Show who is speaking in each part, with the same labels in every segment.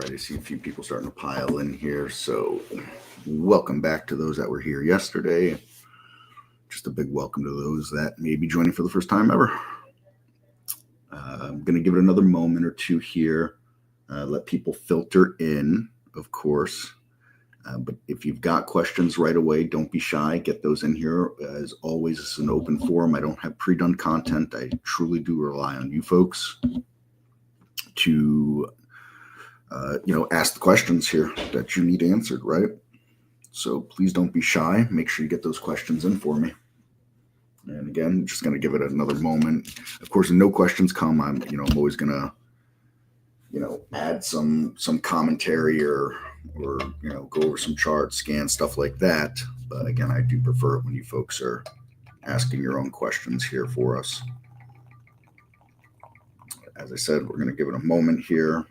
Speaker 1: Alrighty, see a few people starting to pile in here. So, welcome back to those that were here yesterday. Just a big welcome to those that may be joining for the first time ever. I'm going to give it another moment or two here. Let people filter in, of course. But if you've got questions right away, don't be shy. Get those in here. As always, it's an open forum. I don't have pre-done content. I truly do rely on you folks to ask the questions here that you need answered, right? So please don't be shy. Make sure you get those questions in for me. And again, just going to give it another moment. Of course, if no questions come, I'm always going to, add some commentary or go over some charts, scan, stuff like that. But again, I do prefer it when you folks are asking your own questions here for us. As I said, we're going to give it a moment here.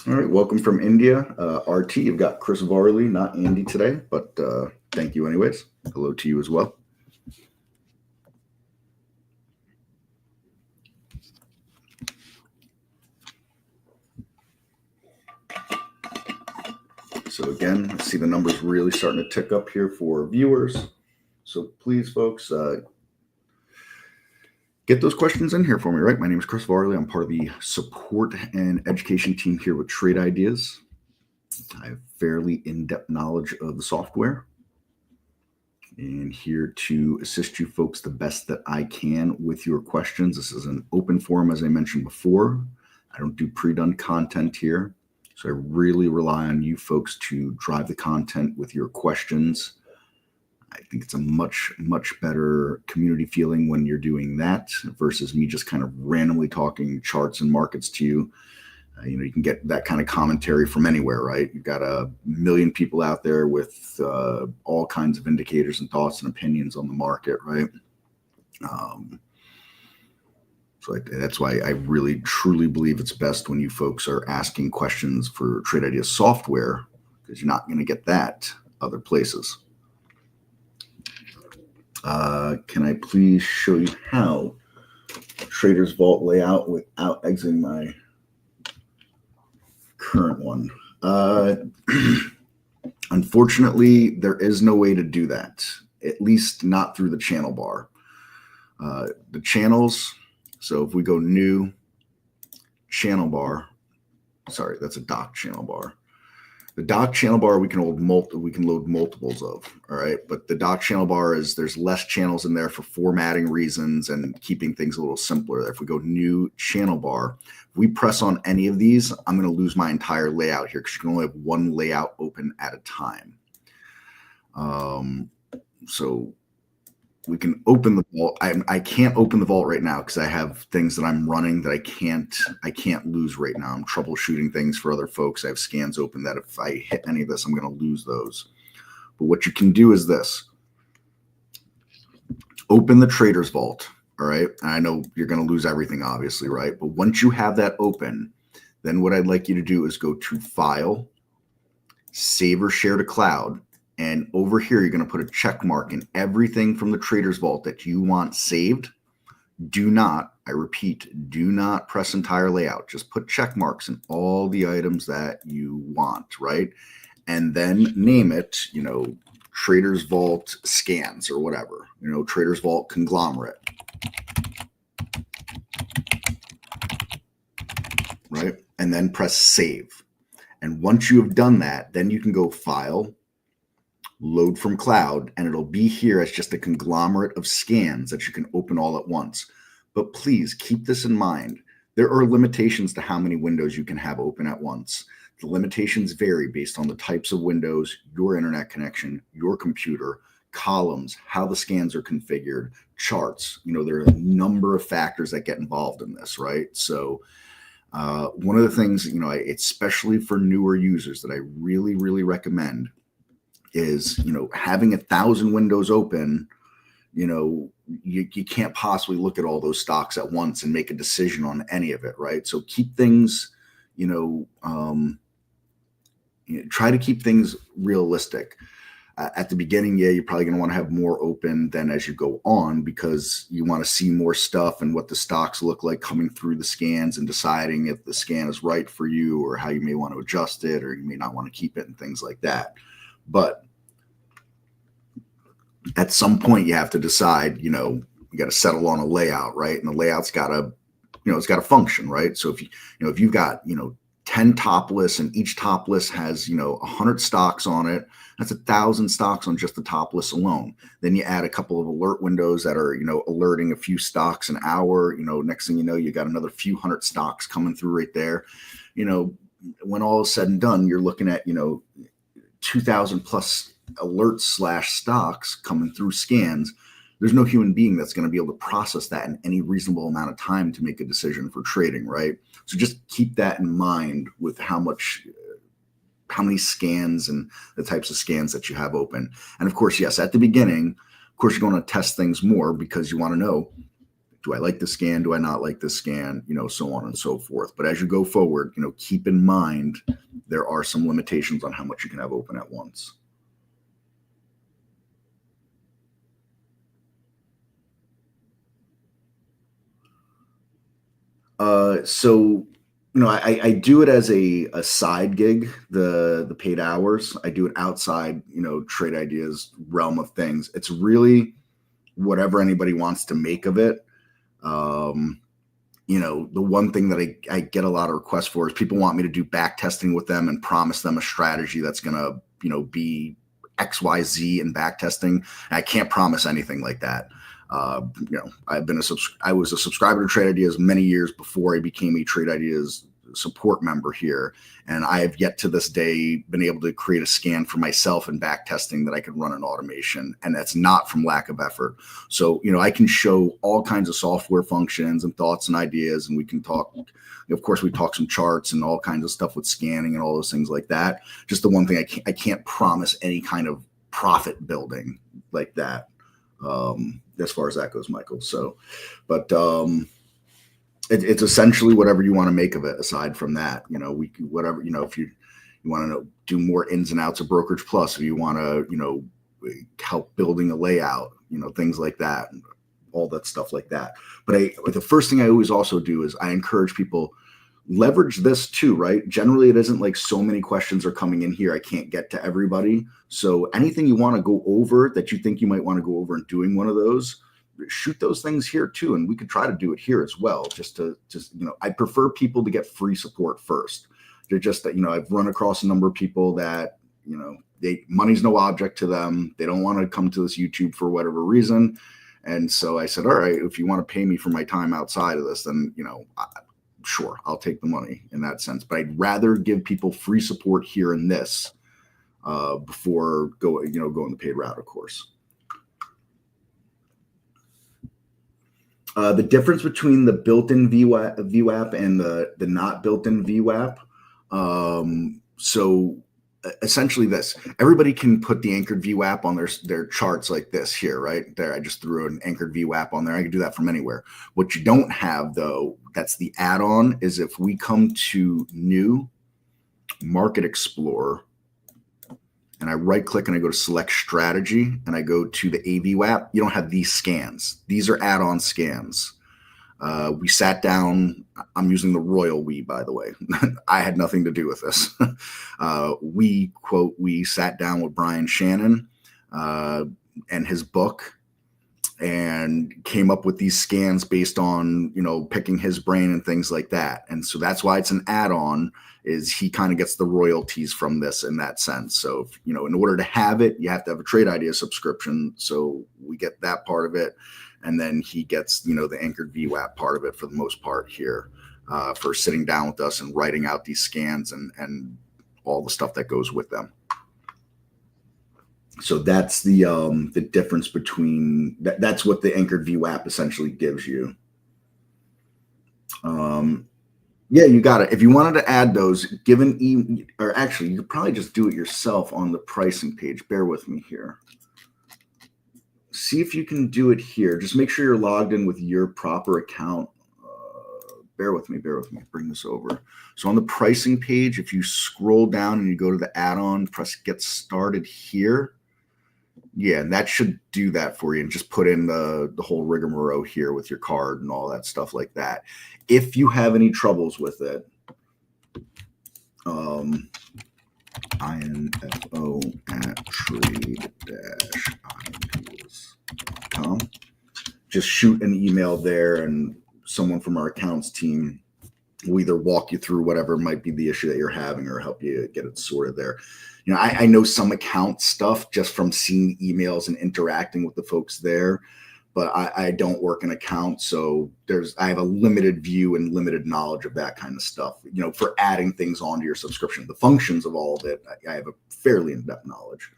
Speaker 1: All right, welcome from India. RT, you've got Chris Varley, not Andy today, but thank you anyways. Hello to you as well. So again, I see the numbers really starting to tick up here for viewers. So please, folks, get those questions in here for me, right? My name is Chris Varley. I'm part of the support and education team here with Trade Ideas. I have fairly in-depth knowledge of the software and here to assist you folks the best that I can with your questions. This is an open forum, as I mentioned before. I don't do pre-done content here. So I really rely on you folks to drive the content with your questions. I think it's a much, much better community feeling when you're doing that versus me just kind of randomly talking charts and markets to you. You can get that kind of commentary from anywhere, right? You've got a million people out there with all kinds of indicators and thoughts and opinions on the market, right? So that's why I really, truly believe it's best when you folks are asking questions for Trade Ideas software, because you're not going to get that other places. Can I please show you how Traders Vault layout without exiting my current one? Unfortunately, there is no way to do that, at least not through the channel bar. The channels, so if we go new channel bar, sorry, that's a dock channel bar. The dock channel bar we can load multiples of, all right? But the dock channel bar there's less channels in there for formatting reasons and keeping things a little simpler. If we go new channel bar, if we press on any of these, I'm going to lose my entire layout here because you can only have one layout open at a time. So we can open the vault. I can't open the vault right now because I have things that I'm running that I can't lose right now. I'm troubleshooting things for other folks. I have scans open that if I hit any of this, I'm going to lose those. But what you can do is this. Open the Traders Vault, all right? I know you're going to lose everything, obviously, right? But once you have that open, then what I'd like you to do is go to File, Save or Share to Cloud. And over here, you're going to put a check mark in everything from the Traders Vault that you want saved. Do not, I repeat, do not press entire layout. Just put check marks in all the items that you want, right? And then name it, Traders Vault Scans or whatever, Traders Vault Conglomerate, right? And then press Save. And once you have done that, then you can go File, Load from Cloud, and it'll be here as just a conglomerate of scans that you can open all at once. But please keep this in mind. There are limitations to how many windows you can have open at once. The limitations vary based on the types of windows, your internet connection, your computer, columns, how the scans are configured, charts. There are a number of factors that get involved in this, right? So one of the things, especially for newer users that I really, really recommend is, having 1,000 windows open, you can't possibly look at all those stocks at once and make a decision on any of it, right? So keep things, try to keep things realistic. At the beginning, yeah, you're probably going to want to have more open than as you go on, because you want to see more stuff and what the stocks look like coming through the scans and deciding if the scan is right for you or how you may want to adjust it, or you may not want to keep it and things like that. But at some point you have to decide, you got to settle on a layout, right? And the layout's got to, it's got to function, right? So if you've got, 10 top lists and each top list has, 100 stocks on it, that's 1,000 stocks on just the top list alone. Then you add a couple of alert windows that are, alerting a few stocks an hour, next thing you know, you got another few hundred stocks coming through right there. When all is said and done, you're looking at, 2,000 plus alerts / stocks coming through scans. There's no human being that's going to be able to process that in any reasonable amount of time to make a decision for trading, right? So just keep that in mind with how many scans and the types of scans that you have open. And of course, yes, at the beginning, of course, you're going to test things more because you want to know, do I like this scan? Do I not like this scan? So on and so forth. But as you go forward, keep in mind, there are some limitations on how much you can have open at once. So, I do it as a side gig, the paid hours. I do it outside, Trade Ideas realm of things. It's really whatever anybody wants to make of it. The one thing that I get a lot of requests for is people want me to do back testing with them and promise them a strategy that's going to, be XYZ in back testing. I can't promise anything like that. I was a subscriber to Trade Ideas many years before I became a Trade Ideas support member here. And I have yet to this day been able to create a scan for myself in back testing that I can run in automation. And that's not from lack of effort. So, I can show all kinds of software functions and thoughts and ideas, and we can talk, of course, we talk some charts and all kinds of stuff with scanning and all those things like that. Just the one thing I can't promise any kind of profit building like that. As far as that goes, Michael. So, but it's essentially whatever you want to make of it. Aside from that, whatever, if you want to do more ins and outs of Brokerage Plus, if you want to, help building a layout, things like that, and all that stuff like that. But the first thing I always also do is I encourage people, leverage this too, right? Generally, it isn't like so many questions are coming in here, I can't get to everybody. So anything you want to go over that you think you might want to go over in doing one of those, shoot those things here too. And we could try to do it here as well. I prefer people to get free support first. They're just that, I've run across a number of people that, money's no object to them. They don't want to come to this YouTube for whatever reason. And so I said, all right, if you want to pay me for my time outside of this, then, sure, I'll take the money in that sense. But I'd rather give people free support here in this before going the paid route, of course. The difference between the built-in VWAP and the not built-in VWAP. So essentially this, everybody can put the anchored VWAP on their charts like this here, right there. I just threw an anchored VWAP on there. I can do that from anywhere. What you don't have though, that's the add-on, is if we come to new Market Explorer and I right click and I go to select strategy and I go to the AVWAP, you don't have these scans. These are add-on scans. We sat down. I'm using the royal we, by the way. I had nothing to do with this. We sat down with Brian Shannon and his book and came up with these scans based on, picking his brain and things like that. And so that's why it's an add-on, is he kind of gets the royalties from this in that sense. So, if, in order to have it, you have to have a Trade Ideas subscription. So we get that part of it. And then he gets, the anchored VWAP part of it for the most part here for sitting down with us and writing out these scans and all the stuff that goes with them. So that's the difference between that's what the anchored VWAP essentially gives you. Yeah, you got it. If you wanted to add those, or actually, you could probably just do it yourself on the pricing page. Bear with me here. See if you can do it here. Just make sure you're logged in with your proper account. Bear with me. Bring this over. So on the pricing page, if you scroll down and you go to the add-on, press get started here. Yeah, and that should do that for you, and just put in the whole rigmarole here with your card and all that stuff like that. If you have any troubles with it, info at trade-impetus.com. Just shoot an email there, and someone from our accounts team will either walk you through whatever might be the issue that you're having or help you get it sorted there. You know, I know some account stuff just from seeing emails and interacting with the folks there, but I don't work in accounts, so I have a limited view and limited knowledge of that kind of stuff. You know, for adding things onto your subscription, the functions of all of it, I have a fairly in-depth knowledge.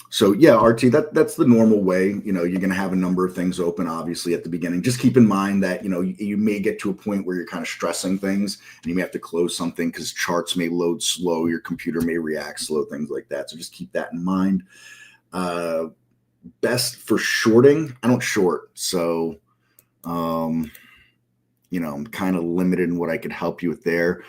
Speaker 1: So yeah, RT, that's the normal way. You know, you're going to have a number of things open, obviously, at the beginning. Just keep in mind that, you know, you may get to a point where you're kind of stressing things and you may have to close something because charts may load slow, your computer may react slow, things like that. So just keep that in mind. Best for shorting, I don't short. So, you know, I'm kind of limited in what I could help you with there.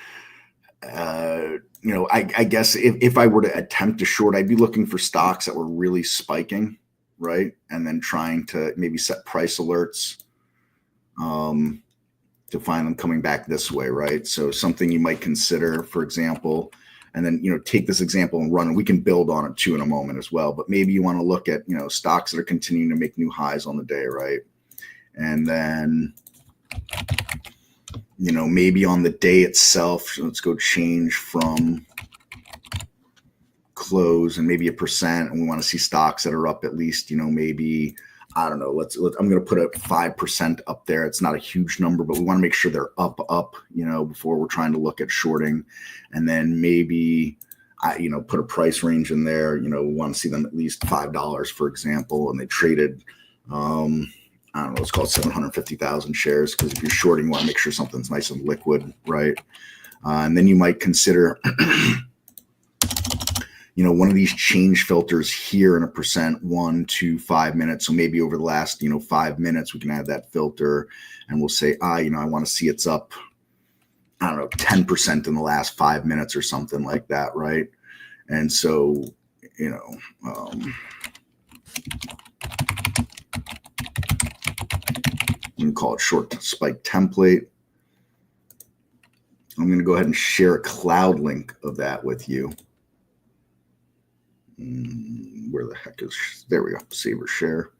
Speaker 1: You know, I guess if I were to attempt to short, I'd be looking for stocks that were really spiking, right? And then trying to maybe set price alerts to find them coming back this way, right? So something you might consider, for example, and then, you know, take this example and run, and we can build on it too in a moment as well. But maybe you want to look at, you know, stocks that are continuing to make new highs on the day, right? And then, you know, maybe on the day itself, let's go change from close and maybe 1%. And we want to see stocks that are up at least, you know, maybe, I don't know, I'm going to put a 5% up there. It's not a huge number, but we want to make sure they're up, you know, before we're trying to look at shorting. And then maybe, you know, put a price range in there. You know, we want to see them at least $5, for example, and they traded, I don't know, let's call it 750,000 shares, because if you're shorting, you want to make sure something's nice and liquid, right? And then you might consider, you know, one of these change filters here in a percent 1 to 5 minutes. So maybe over the last, you know, 5 minutes, we can add that filter, and we'll say, you know, I want to see it's up, I don't know, 10% in the last 5 minutes or something like that, right? And so, you know, you can call it short spike template. I'm going to go ahead and share a cloud link of that with you. Where the heck is, there we go, save or share.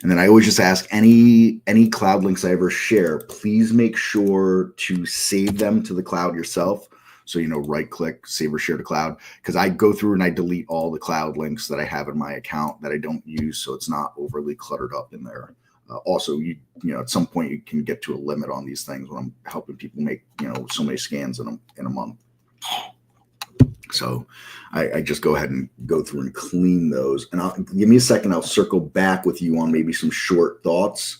Speaker 1: And then I always just ask any cloud links I ever share, please make sure to save them to the cloud yourself. So, you know, right click, save or share to cloud, because I go through and I delete all the cloud links that I have in my account that I don't use, so it's not overly cluttered up in there. Also, you know, at some point you can get to a limit on these things when I'm helping people make, you know, so many scans in a month. So I just go ahead and go through and clean those. And give me a second. I'll circle back with you on maybe some short thoughts.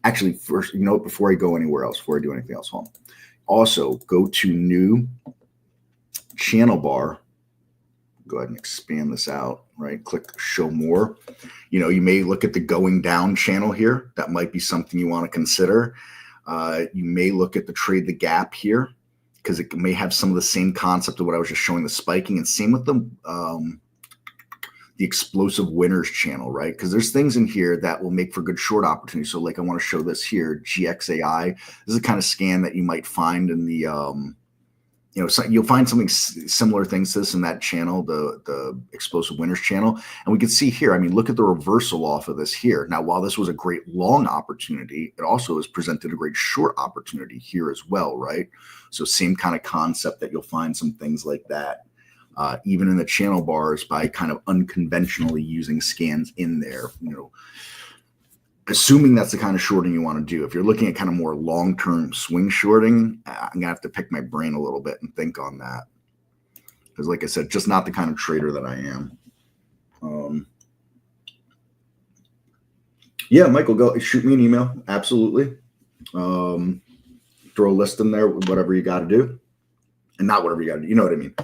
Speaker 1: Actually, first, you know, before I go anywhere else, before I do anything else, also go to new channel bar. Go ahead and expand this out, right? Click show more. You know, you may look at the going down channel here. That might be something you want to consider. You may look at the trade the gap here, because it may have some of the same concept of what I was just showing, the spiking, and same with the explosive winners channel, right? Because there's things in here that will make for good short opportunities. So like I want to show this here, GXAI. This is the kind of scan that you might find in the, you know, so you'll find something similar things to this in that channel, the explosive winners channel. And we can see here, I mean, look at the reversal off of this here. Now, while this was a great long opportunity, it also has presented a great short opportunity here as well, right? So same kind of concept that you'll find some things like that, even in the channel bars, by kind of unconventionally using scans in there, you know, assuming that's the kind of shorting you want to do. If you're looking at kind of more long-term swing shorting, I'm going to have to pick my brain a little bit and think on that. Because like I said, just not the kind of trader that I am. Yeah, Michael, go shoot me an email. Absolutely. Throw a list in there, whatever you got to do. And not whatever you got to do, you know what I mean?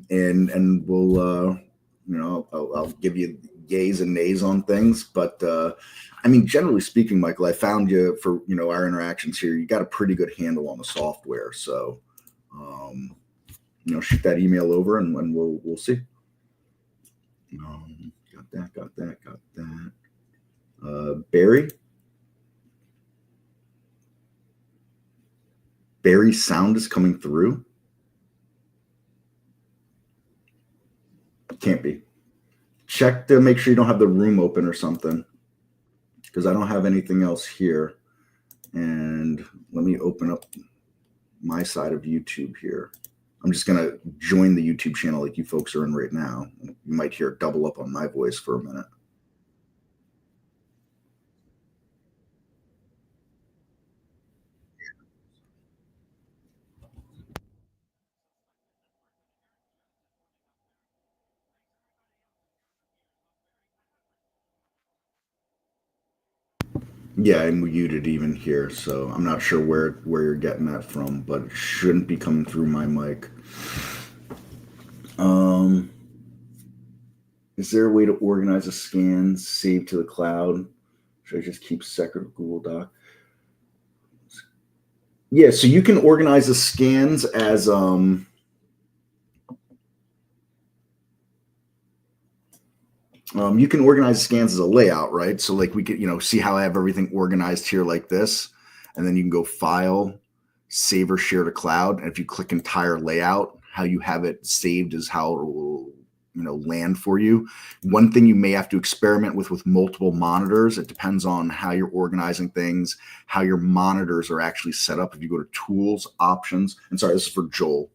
Speaker 1: And we'll, you know, I'll give you yays and nays on things, but I mean, generally speaking, Michael, I found you for our interactions here. You got a pretty good handle on the software, so shoot that email over, and we'll see. Got that. Barry sound is coming through. Can't be. Check to make sure you don't have the room open or something, because I don't have anything else here. And let me open up my side of YouTube here. I'm just going to join the YouTube channel like you folks are in right now. You might hear it double up on my voice for a minute. Yeah, I muted even here, so I'm not sure where you're getting that from, but it shouldn't be coming through my mic. Is there a way to organize a scan, save to the cloud? Should I just keep separate Google Doc? Yeah, so you can organize the scans as you can organize scans as a layout, right? So like we could, see how I have everything organized here like this, and then you can go File, Save or Share to Cloud, and if you click Entire Layout, how you have it saved is how it will, land for you. One thing you may have to experiment with multiple monitors. It depends on how you're organizing things, how your monitors are actually set up. If you go to Tools, Options, and sorry, this is for Joel.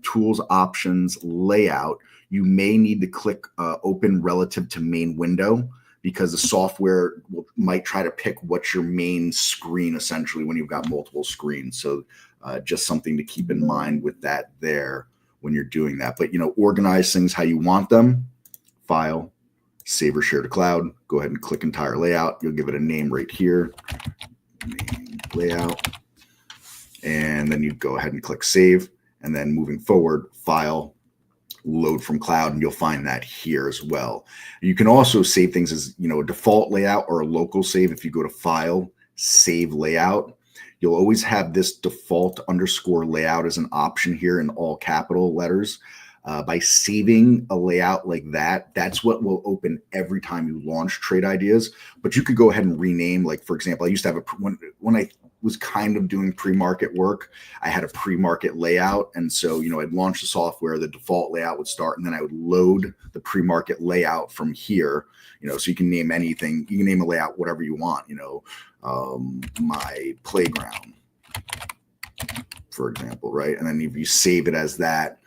Speaker 1: Tools, Options, Layout, you may need to click Open relative to main window, because the software might try to pick what's your main screen essentially when you've got multiple screens. So just something to keep in mind with that there when you're doing that. But organize things how you want them. File, Save or Share to Cloud. Go ahead and click Entire Layout. You'll give it a name right here. Main layout. And then you go ahead and click Save. And then moving forward, File, Load from Cloud, and you'll find that here as well. You can also save things as a default layout or a local save. If you go to File, Save Layout, you'll always have this default _ layout as an option here in all capital letters. By saving a layout like that, that's what will open every time you launch Trade Ideas. But you could go ahead and rename, like for example, I used to have when I was kind of doing pre-market work, I had a pre-market layout. And so, I'd launch the software, the default layout would start, and then I would load the pre-market layout from here, so you can name anything. You can name a layout whatever you want, my playground, for example, right? And then if you save it as that,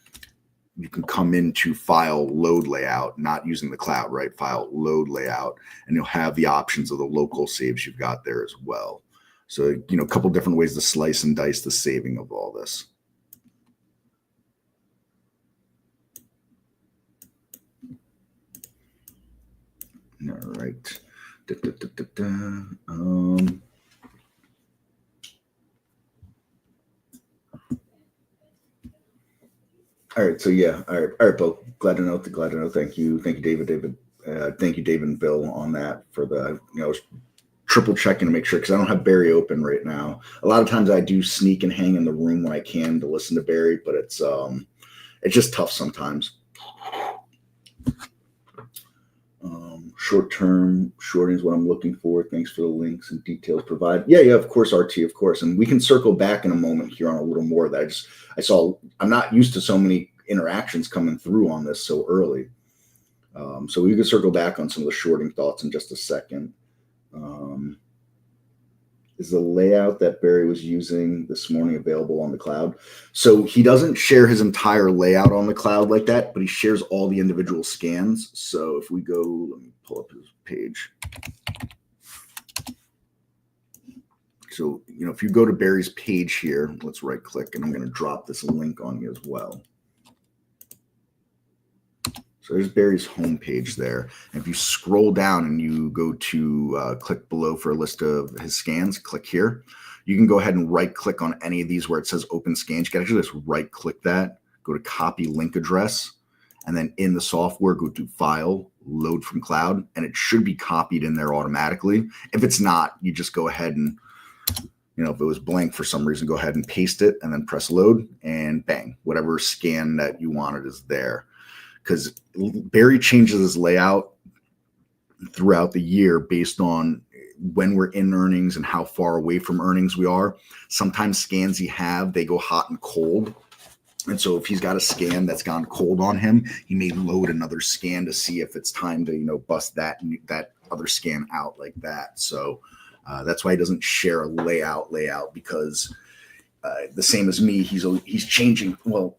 Speaker 1: you can come into File, Load Layout, not using the cloud, right? File, Load Layout, and you'll have the options of the local saves you've got there as well. So, a couple different ways to slice and dice the saving of all this. All right. All right. So yeah. All right, Bill. Glad to know. Thank you, David. Thank you, David and Bill, on that for the triple checking to make sure, because I don't have Barry open right now. A lot of times I do sneak and hang in the room when I can to listen to Barry, but it's just tough sometimes. Short-term shorting is what I'm looking for. Thanks for the links and details provided. Yeah, of course, RT, of course. And we can circle back in a moment here on a little more that I saw. I'm not used to so many interactions coming through on this so early. So we can circle back on some of the shorting thoughts in just a second. Is the layout that Barry was using this morning available on the cloud? So he doesn't share his entire layout on the cloud like that, but he shares all the individual scans. So if we go, let me pull up his page. So, if you go to Barry's page here, let's right click, and I'm going to drop this link on you as well. So there's Barry's homepage there. And if you scroll down and you go to click below for a list of his scans, click here. You can go ahead and right click on any of these where it says open scans. You can actually just right click that, go to copy link address, and then in the software, go to File, load from cloud, and it should be copied in there automatically. If it's not, you just go ahead and, if it was blank for some reason, go ahead and paste it and then press load, and bang, whatever scan that you wanted is there. Because Barry changes his layout throughout the year based on when we're in earnings and how far away from earnings we are. Sometimes scans they go hot and cold. And so if he's got a scan that's gone cold on him, he may load another scan to see if it's time to, bust that other scan out like that. So that's why he doesn't share a layout because the same as me, he's changing. Well,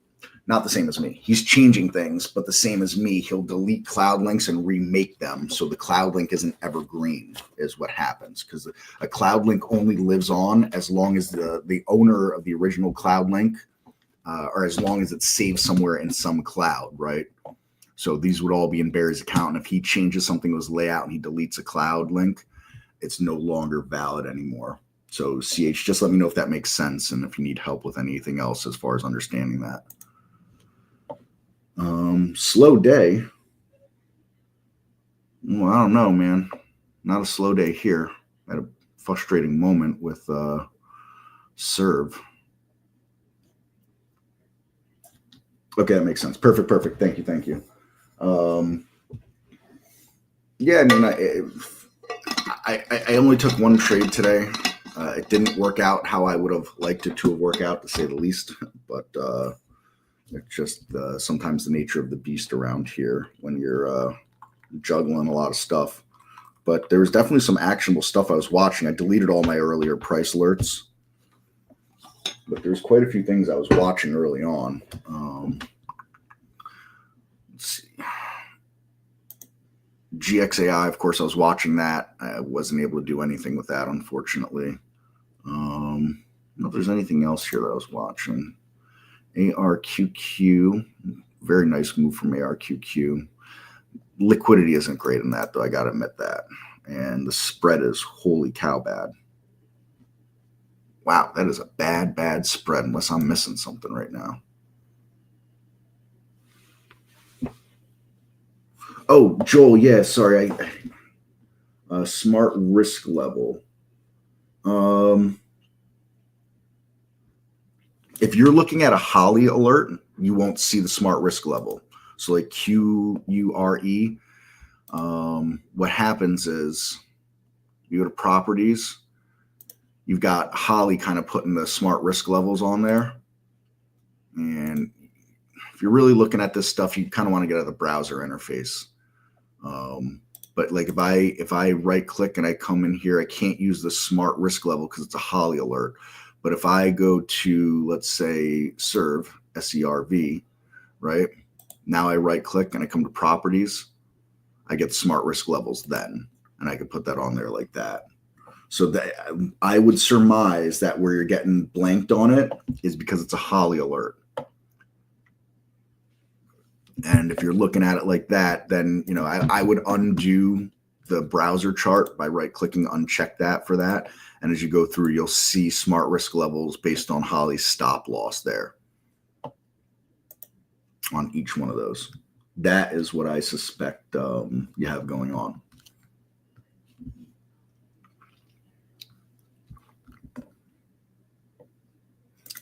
Speaker 1: not the same as me. He's changing things, but the same as me, he'll delete cloud links and remake them. So the cloud link isn't evergreen is what happens, because a cloud link only lives on as long as the owner of the original cloud link, or as long as it's saved somewhere in some cloud, right? So these would all be in Barry's account. And if he changes something with his layout and he deletes a cloud link, it's no longer valid anymore. So CH, just let me know if that makes sense and if you need help with anything else as far as understanding that. Slow day. Well, I don't know, man. Not a slow day here. I had a frustrating moment with serve. Okay, that makes sense. Perfect. Thank you. Yeah, I mean, I only took one trade today. It didn't work out how I would have liked it to have worked out, to say the least. But it's just sometimes the nature of the beast around here when you're juggling a lot of stuff. But there was definitely some actionable stuff I was watching. I deleted all my earlier price alerts, but there's quite a few things I was watching early on. Let's see. GXAI, of course, I was watching that. I wasn't able to do anything with that, unfortunately. I don't know if there's anything else here that I was watching. ARQQ, very nice move from ARQQ. Liquidity isn't great in that, though. I got to admit that. And the spread is holy cow bad. Wow, that is a bad spread, unless I'm missing something right now. Oh, Joel, yeah, sorry. Smart risk level. If you're looking at a Holly alert, you won't see the smart risk level. So like QURE, what happens is you go to properties, you've got Holly kind of putting the smart risk levels on there. And if you're really looking at this stuff, you kind of want to get out of the browser interface. But like if I right click and I come in here, I can't use the smart risk level because it's a Holly alert. But if I go to, let's say, serve, SERV, right? Now I right click and I come to properties, I get smart risk levels then, and I can put that on there like that. So that I would surmise that where you're getting blanked on it is because it's a Holly alert. And if you're looking at it like that, then I would undo the browser chart by right clicking, uncheck that for that. And as you go through, you'll see smart risk levels based on Holly's stop loss there on each one of those. That is what I suspect you have going on.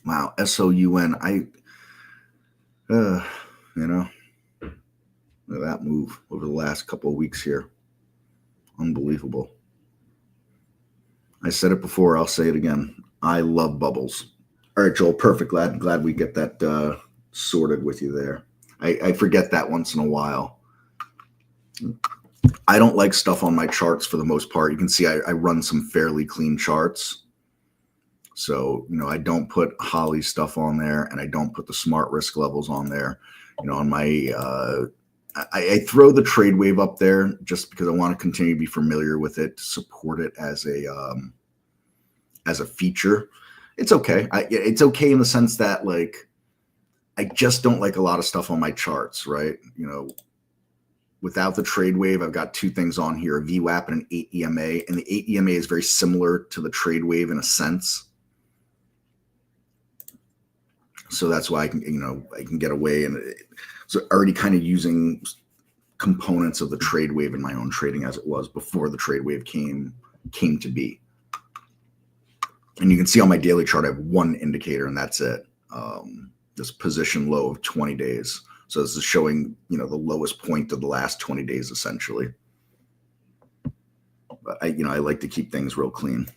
Speaker 1: Wow, SOUN. Look at that move over the last couple of weeks here. Unbelievable. I said it before, I'll say it again. I love bubbles. All right, Joel, perfect. Glad we get that sorted with you there. I forget that once in a while. I don't like stuff on my charts for the most part. You can see I run some fairly clean charts. So, I don't put Holly stuff on there, and I don't put the smart risk levels on there. On my I throw the trade wave up there just because I want to continue to be familiar with it, to support it as a feature. It's okay. It's okay in the sense that, like, I just don't like a lot of stuff on my charts, right? Without the trade wave, I've got two things on here, a VWAP and an 8 EMA. And the 8 EMA is very similar to the trade wave in a sense. So that's why I can get away. And so already kind of using components of the trade wave in my own trading as it was before the trade wave came to be. And you can see on my daily chart, I have one indicator and that's it. This position low of 20 days. So this is showing, the lowest point of the last 20 days, essentially. But I like to keep things real clean.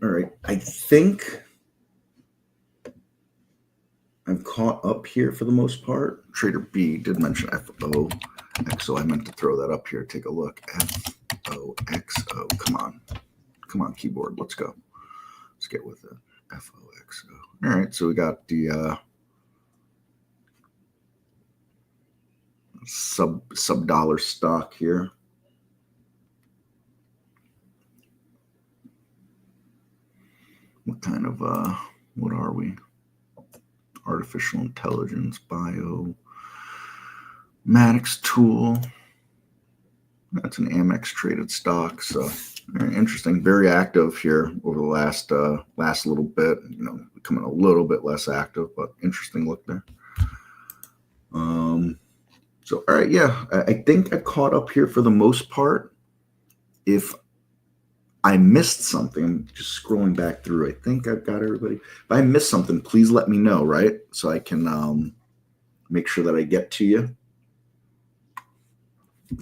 Speaker 1: All right. I think I've caught up here for the most part. Trader B did mention FOXO. I meant to throw that up here. Take a look. FOXO. Come on, keyboard. Let's go. Let's get with it. FOXO. All right. So we got the sub dollar stock here. What kind of what are we? Artificial intelligence, Maddox tool. That's an Amex traded stock. So very interesting, very active here over the last little bit, becoming a little bit less active, but interesting look there. So, all right. Yeah, I think I caught up here for the most part. If I missed something, I'm just scrolling back through. I think I've got everybody. If I missed something, please let me know, right? So I can make sure that I get to you.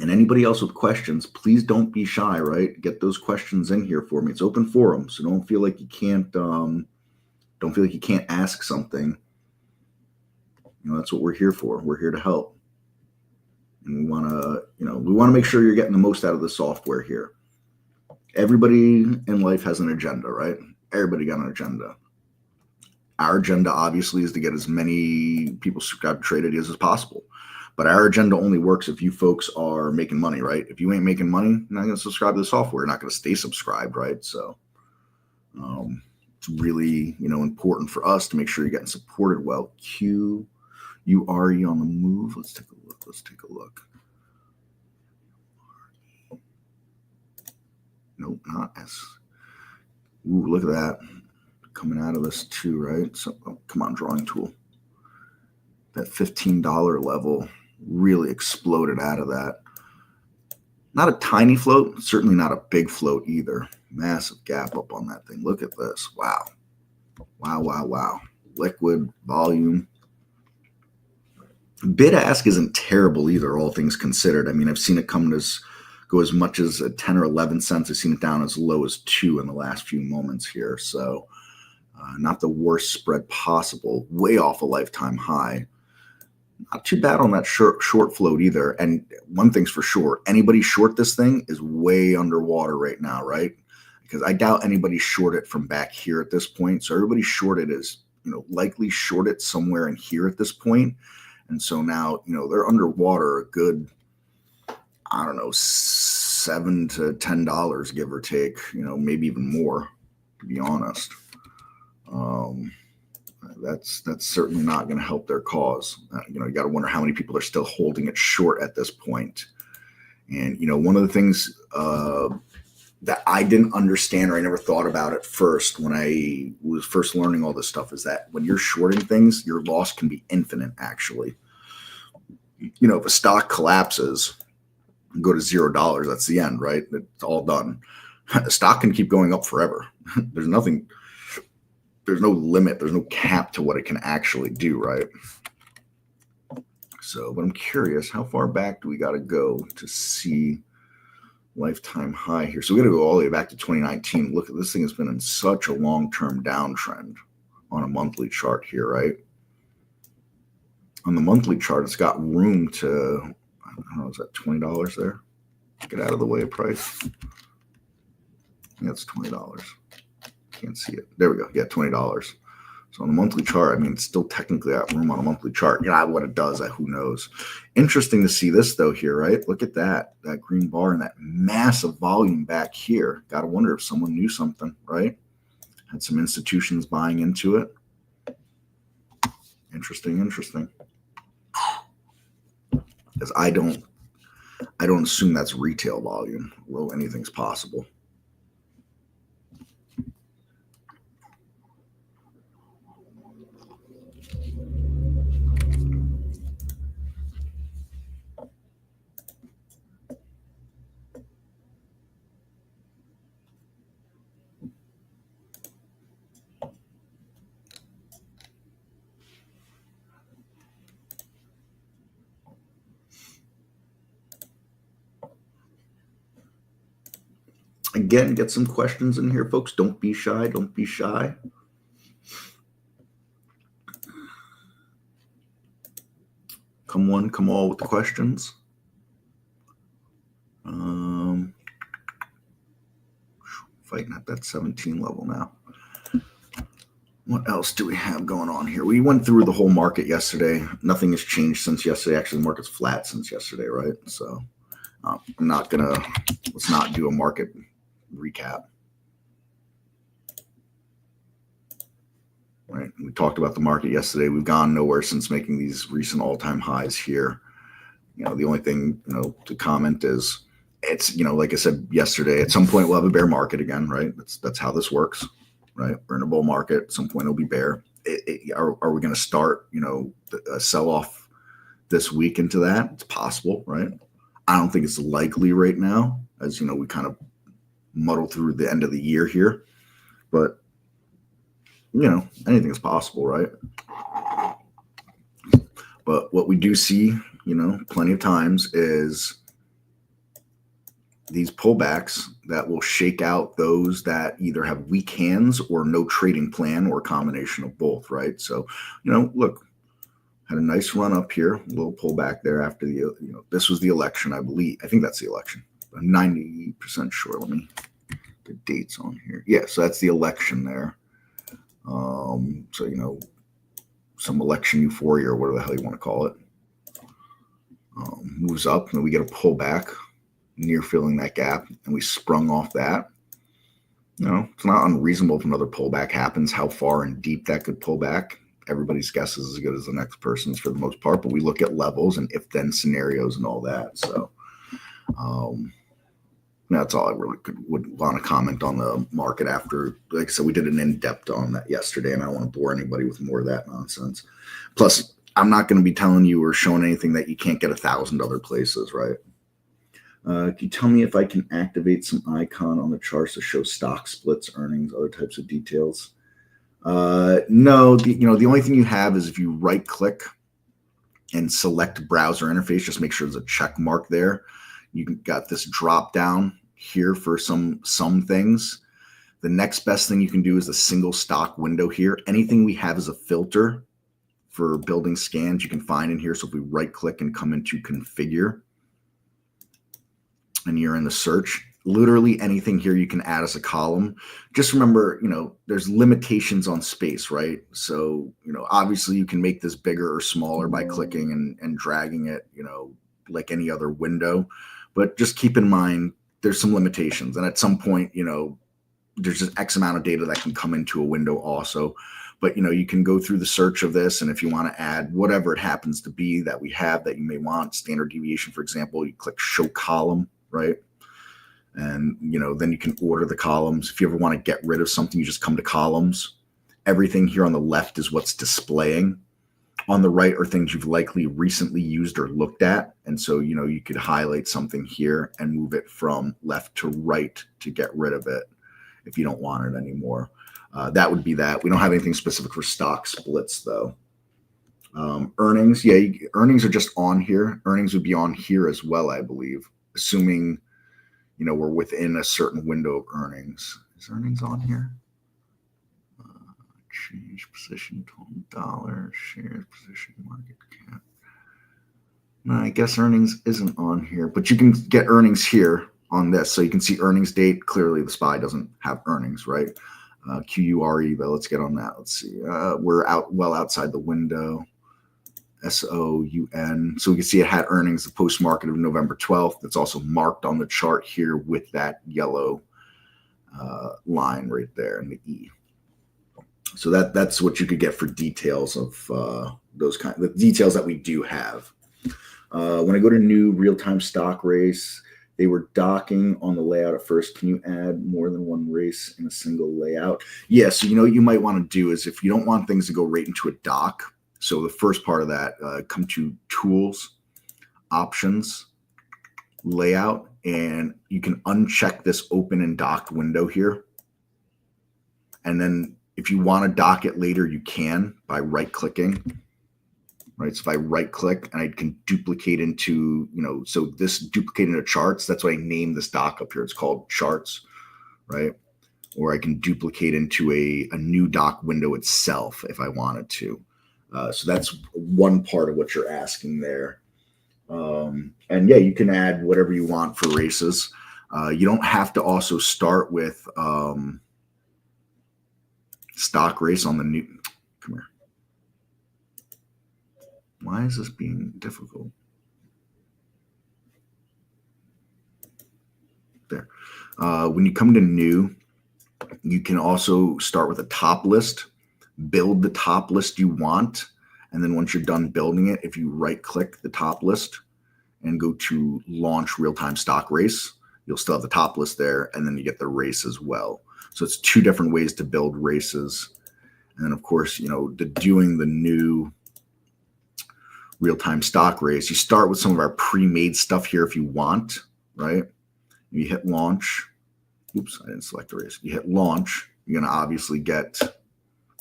Speaker 1: And anybody else with questions, please don't be shy, right? Get those questions in here for me. It's open forum, so don't feel like you can't ask something. That's what we're here for. We're here to help. And we want to make sure you're getting the most out of the software here. Everybody in life has an agenda, right? Everybody got an agenda. Our agenda, obviously, is to get as many people subscribed to Trade Ideas as possible. But our agenda only works if you folks are making money, right? If you ain't making money, you're not going to subscribe to the software. You're not going to stay subscribed, right? So it's really, important for us to make sure you're getting supported well. Q, you are you on the move? Let's take a look. Nope, not S. Ooh, look at that. Coming out of this too, right? So, come on, drawing tool. That $15 level really exploded out of that. Not a tiny float, certainly not a big float either. Massive gap up on that thing. Look at this. Wow. Wow. Liquid, volume. Bid ask isn't terrible either, all things considered. I mean, I've seen it go as much as 10 or 11 cents. I've seen it down as low as 2 in the last few moments here. So not the worst spread possible. Way off a lifetime high. Not too bad on that short float either. And one thing's for sure, anybody short this thing is way underwater right now, right? Because I doubt anybody short it from back here at this point. So everybody short it is, likely short it somewhere in here at this point. And so now, they're underwater a good, I don't know, $7 to $10, give or take, maybe even more, to be honest. That's certainly not going to help their cause. You got to wonder how many people are still holding it short at this point. And, one of the things that I didn't understand, or I never thought about at first when I was first learning all this stuff, is that when you're shorting things, your loss can be infinite, actually. If a stock collapses, go to $0, that's the end, right? It's all done. The stock can keep going up forever. There's no limit. There's no cap to what it can actually do, right? So, but I'm curious, how far back do we got to go to see lifetime high here? So we got to go all the way back to 2019. Look, this thing has been in such a long-term downtrend on a monthly chart here, right? On the monthly chart, it's got room to, I don't know, is that $20 there? Get out of the way of price. Yeah, it's $20. Can't see it. There we go. Yeah, $20. So on the monthly chart, I mean, it's still technically got room on a monthly chart. What it does, who knows? Interesting to see this, though, here, right? Look at that green bar and that massive volume back here. Got to wonder if someone knew something, right? Had some institutions buying into it. Interesting. Because I don't assume that's retail volume. Well, anything's possible. Again, get some questions in here, folks. Don't be shy. Don't be shy. Come one, come all with the questions. Fighting at that 17 level now. What else do we have going on here? We went through the whole market yesterday. Nothing has changed since yesterday. Actually, the market's flat since yesterday, right? So let's not do a market recap. Right. We talked about the market yesterday. We've gone nowhere since making these recent all-time highs here. The only thing, to comment is it's, like I said yesterday, at some point we'll have a bear market again, right? That's how this works, right? We're in a bull market. At some point it'll be bear. Are we going to start, a sell-off this week into that? It's possible, right? I don't think it's likely right now, as, we kind of muddle through the end of the year here, but anything is possible, right? But what we do see, plenty of times is these pullbacks that will shake out those that either have weak hands or no trading plan or a combination of both, right? So, look, had a nice run up here, a little pullback there after the, this was the election, I believe. I think that's the election. I'm 90% sure. Let me the dates on here. Yeah, so that's the election there. So, some election euphoria or whatever the hell you want to call it. Moves up, and then we get a pullback near filling that gap, and we sprung off that. It's not unreasonable if another pullback happens. How far and deep that could pull back, everybody's guess is as good as the next person's for the most part, but we look at levels and if-then scenarios and all that. So that's all I really would want to comment on the market after. Like I said, we did an in-depth on that yesterday, and I don't want to bore anybody with more of that nonsense. Plus, I'm not going to be telling you or showing anything that you can't get 1,000 other places, right? Can you tell me if I can activate some icon on the charts to show stock splits, earnings, other types of details? No, the only thing you have is if you right click and select browser interface, just make sure there's a check mark there. You got this drop down here for some things. The next best thing you can do is a single stock window here. Anything we have as a filter for building scans, you can find in here. So if we right click and come into configure and you're in the search, literally anything here you can add as a column. Just remember, there's limitations on space, right? So, obviously you can make this bigger or smaller by clicking and dragging it, like any other window. But just keep in mind, there's some limitations. And at some point, there's just X amount of data that can come into a window also. But, you can go through the search of this. And if you want to add whatever it happens to be that we have that you may want, standard deviation, for example, you click show column, right? And, then you can order the columns. If you ever want to get rid of something, you just come to columns. Everything here on the left is what's displaying. On the right are things you've likely recently used or looked at. And so, you could highlight something here and move it from left to right to get rid of it if you don't want it anymore. That would be that. We don't have anything specific for stock splits, though. Earnings, yeah, earnings are just on here. Earnings would be on here as well, I believe, assuming, we're within a certain window of earnings. Is earnings on here? Change position, $12, shares, position, market cap. No, I guess earnings isn't on here, but you can get earnings here on this. So you can see earnings date. Clearly the SPY doesn't have earnings, right? QURE, but let's get on that. Let's see. We're well outside the window. SOUN. So we can see it had earnings, the post-market of November 12th. It's also marked on the chart here with that yellow line right there in the E. So that's what you could get for details of the details that we do have. When I go to new real-time stock race, they were docking on the layout at first. Can you add more than one race in a single layout? Yeah, so what you might want to do is, if you don't want things to go right into a dock, so the first part of that, come to Tools, Options, Layout, and you can uncheck this Open and Docked window here. And then if you want to dock it later, you can by right-clicking. Right, so if I right-click and I can duplicate into, so this duplicate into charts, that's why I named this dock up here. It's called charts, right? Or I can duplicate into a new dock window itself if I wanted to. So that's one part of what you're asking there. And yeah, you can add whatever you want for races. You don't have to also start with stock race on the new. Come here. Why is this being difficult? There. When you come to new, you can also start with a top list, build the top list you want, and then once you're done building it, if you right-click the top list and go to launch real-time stock race, you'll still have the top list there, and then you get the race as well. So it's two different ways to build races. And then, of course, doing the new real-time stock race, you start with some of our pre-made stuff here if you want, right? You hit launch. Oops, I didn't select the race. You hit launch. You're going to obviously get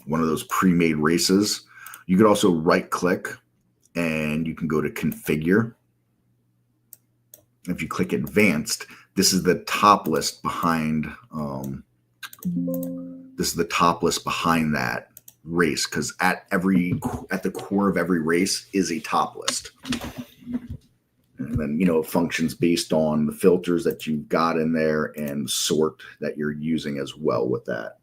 Speaker 1: one of those pre-made races. You could also right-click and you can go to configure. If you click advanced, this is the top list behind that race, because at the core of every race is a top list. And then, it functions based on the filters that you've got in there and sort that you're using as well with that.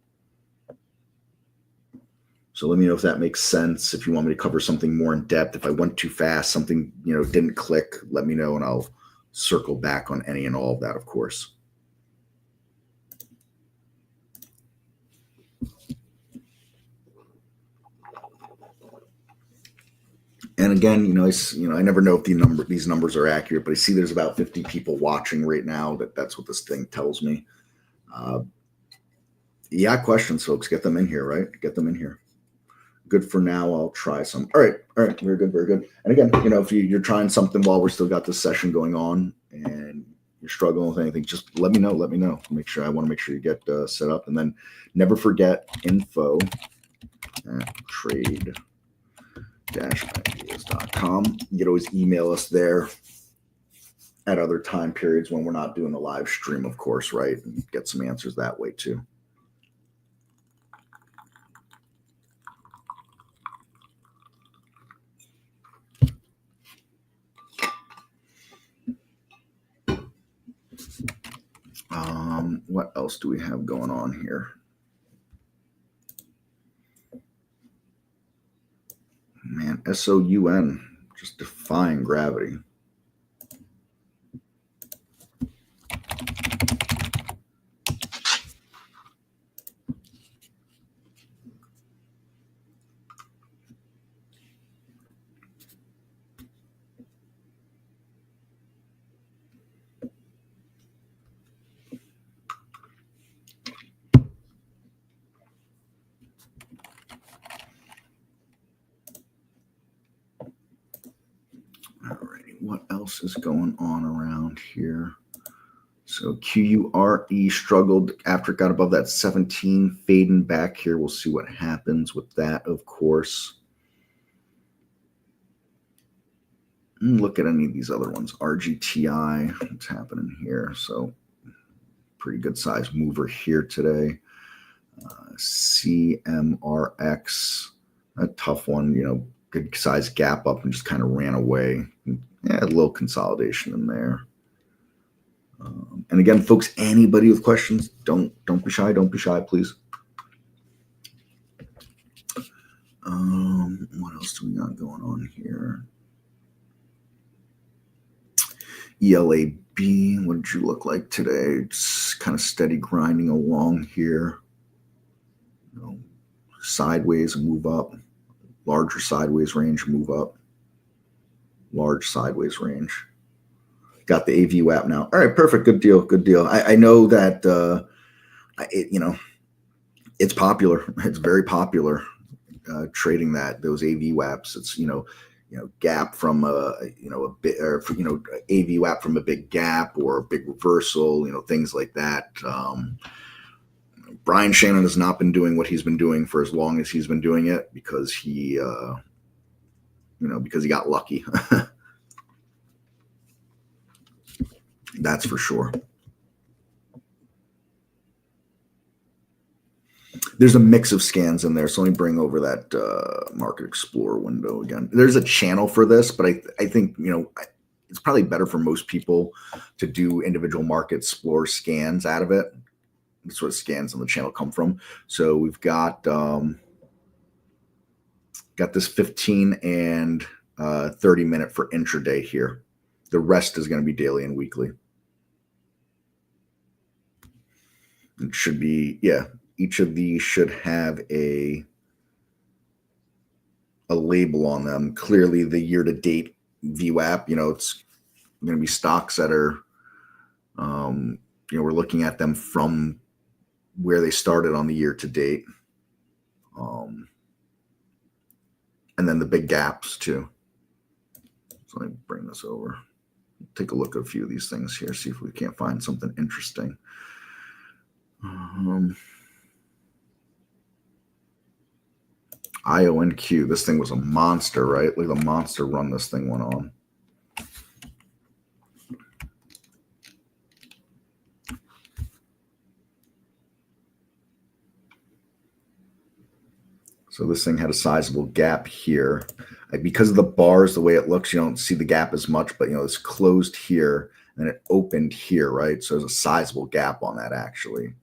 Speaker 1: So let me know if that makes sense. If you want me to cover something more in depth, if I went too fast, something, didn't click, let me know and I'll circle back on any and all of that, of course. And again, I never know if these numbers are accurate, but I see there's about 50 people watching right now. That's what this thing tells me. Yeah, questions, folks. Get them in here, right? Get them in here. Good for now. I'll try some. All right. Very good. Very good. And again, if you're trying something while we're still got this session going on and you're struggling with anything, just let me know. I want to make sure you get set up. And then never forget info@trade-ideas.com. You can always email us there at other time periods when we're not doing the live stream, of course, right? And get some answers that way too. What else do we have going on here? Man, SOUN, just defying gravity. What else is going on around here? So QURE struggled after it got above that 17, fading back here. We'll see what happens with that, of course. Look at any of these other ones. RGTI, what's happening here? So pretty good size mover here today. CMRX, a tough one, good size gap up and just kind of ran away. Yeah, a little consolidation in there. And again, folks, anybody with questions, don't be shy. Don't be shy, please. What else do we got going on here? ELAB, what did you look like today? It's kind of steady grinding along here. sideways, move up, larger sideways range, move up, large sideways range. Got the AVWAP now. All right, perfect. Good deal. Good deal. I know that it's popular. It's very popular trading those AVWAPs. It's gap from a bit, or AVWAP from a big gap or a big reversal. Things like that. Brian Shannon has not been doing what he's been doing for as long as he's been doing it because he got lucky. That's for sure. There's a mix of scans in there. So let me bring over that Market Explorer window again. There's a channel for this, but I think, it's probably better for most people to do individual Market Explorer scans out of it. That's what scans on the channel come from. So we've got this 15 and 30 minute for intraday here. The rest is going to be daily and weekly. It should be, each of these should have a label on them. Clearly the year-to-date VWAP, it's going to be stocks that are, we're looking at them from where they started on the year-to-date. And then the big gaps too. So let me bring this over. Take a look at a few of these things here, see if we can't find something interesting. IONQ, this thing was a monster, right? Look at the monster run this thing went on. So this thing had a sizable gap here. Because of the bars, the way it looks, you don't see the gap as much, but it's closed here and it opened here, right? So there's a sizable gap on that actually,